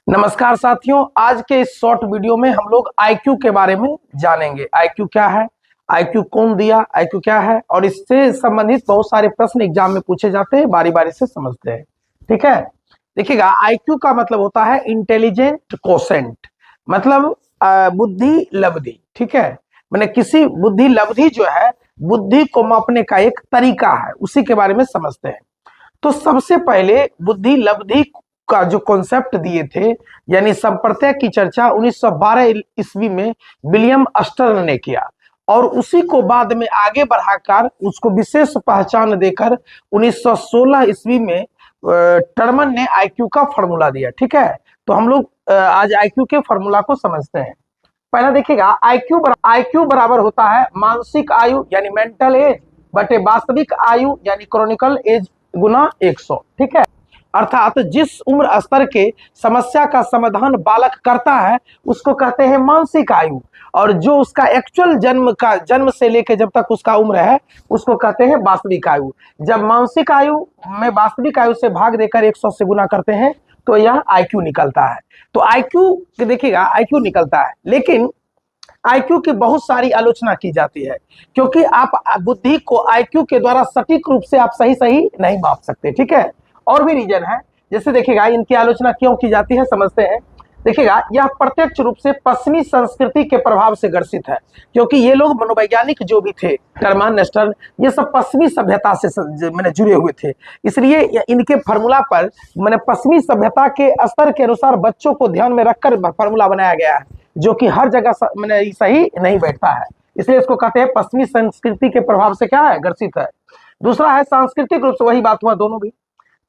नमस्कार साथियों, आज के इस शॉर्ट वीडियो में हम लोग आईक्यू के बारे में जानेंगे। आईक्यू क्या है, आईक्यू कौन दिया, आईक्यू क्या है और इससे संबंधित बहुत सारे प्रश्न एग्जाम में पूछे जाते हैं। बारी बारी से समझते हैं, ठीक है। देखिएगा, आईक्यू का मतलब होता है इंटेलिजेंट कोशेंट, मतलब बुद्धि लब्धि, ठीक है। मैंने किसी बुद्धि लब्धि जो है, बुद्धि को मापने का एक तरीका है, उसी के बारे में समझते हैं। तो सबसे पहले बुद्धि लब्धि का जो कॉन्सेप्ट दिए थे, यानी संप्रत्यय की चर्चा 1912 ईस्वी में विलियम अस्टर ने किया और उसी को बाद में आगे बढ़ाकर उसको विशेष पहचान देकर 1916 ईस्वी में टर्मन ने आईक्यू का फॉर्मूला दिया, ठीक है। तो हम लोग आज आईक्यू के फॉर्मूला को समझते हैं। पहला देखिएगा, आईक्यू बराबर होता है मानसिक आयु यानी मेंटल एज बटे वास्तविक आयु यानी क्रोनिकल एज गुना 100, ठीक है। अर्थात जिस उम्र स्तर के समस्या का समाधान बालक करता है उसको कहते हैं मानसिक आयु, और जो उसका एक्चुअल जन्म से लेकर जब तक उसका उम्र है उसको कहते हैं वास्तविक आयु। जब मानसिक आयु में वास्तविक आयु से भाग देकर 100 से गुना करते हैं तो यह आईक्यू निकलता है। तो आईक्यू देखिएगा, आईक्यू निकलता है, लेकिन आईक्यू की बहुत सारी आलोचना की जाती है क्योंकि आप बुद्धि को आईक्यू के द्वारा सटीक रूप से आप सही नहीं माप सकते, ठीक है। और भी रीजन है, जैसे देखिएगा इनकी आलोचना क्यों की जाती है समझते हैं। देखिएगा, यह प्रत्यक्ष रूप से पश्चिमी संस्कृति के प्रभाव से ग्रसित है, क्योंकि ये लोग मनोवैज्ञानिक जो भी थे, टर्मन नेस्टर, ये सब पश्चिमी सभ्यता से मैंने जुड़े हुए थे। इसलिए इनके फार्मूला पर मैंने पश्चिमी सभ्यता के स्तर के अनुसार बच्चों को ध्यान में रखकर फार्मूला बनाया गया है, जो कि हर जगह मैंने सही नहीं बैठता है। इसलिए इसको कहते हैं पश्चिमी संस्कृति के प्रभाव से क्या है, ग्रसित है। दूसरा है सांस्कृतिक रूप से, वही बात हुआ दोनों भी।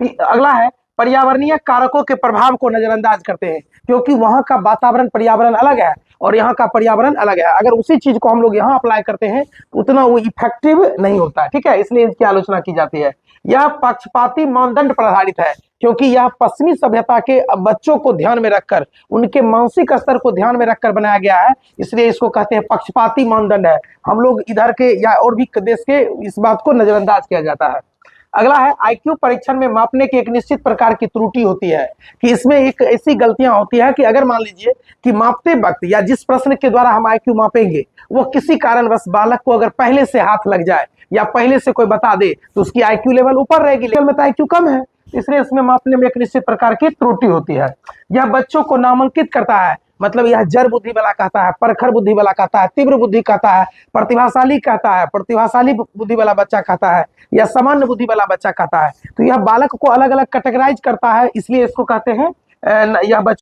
अगला है पर्यावरणीय कारकों के प्रभाव को नजरअंदाज करते हैं, क्योंकि वहां का वातावरण पर्यावरण अलग है और यहाँ का पर्यावरण अलग है। अगर उसी चीज को हम लोग यहाँ अप्लाई करते हैं उतना वो इफेक्टिव नहीं होता है, ठीक है। इसलिए इसकी आलोचना की जाती है। यह पक्षपाती मानदंड पर आधारित है, क्योंकि यह पश्चिमी सभ्यता के बच्चों को ध्यान में रखकर, उनके मानसिक स्तर को ध्यान में रखकर बनाया गया है, इसलिए इसको कहते हैं पक्षपाती मानदंड है। हम लोग इधर के या और भी देश के इस बात को नजरअंदाज किया जाता है। अगला है आईक्यू परीक्षण में मापने की एक निश्चित प्रकार की त्रुटि होती है, कि इसमें एक ऐसी गलतियां होती है कि अगर मान लीजिए कि मापते वक्त या जिस प्रश्न के द्वारा हम आईक्यू मापेंगे वो किसी कारणवश बालक को अगर पहले से हाथ लग जाए या पहले से कोई बता दे तो उसकी आईक्यू लेवल ऊपर रहेगी, लेवल में तो आईक्यू कम है, इसलिए इसमें मापने में एक निश्चित प्रकार की त्रुटि होती है। यह बच्चों को नामांकित करता है, मतलब यह जड़ बुद्धि वाला कहता है, प्रखर बुद्धि वाला कहता है, तीव्र बुद्धि कहता है, प्रतिभाशाली कहता है, प्रतिभाशाली बुद्धि वाला बच्चा कहता है, या सामान्य बुद्धि वाला बच्चा कहता है। तो यह बालक को अलग अलग कैटेगराइज करता है, इसलिए इसको कहते हैं यह बच्चा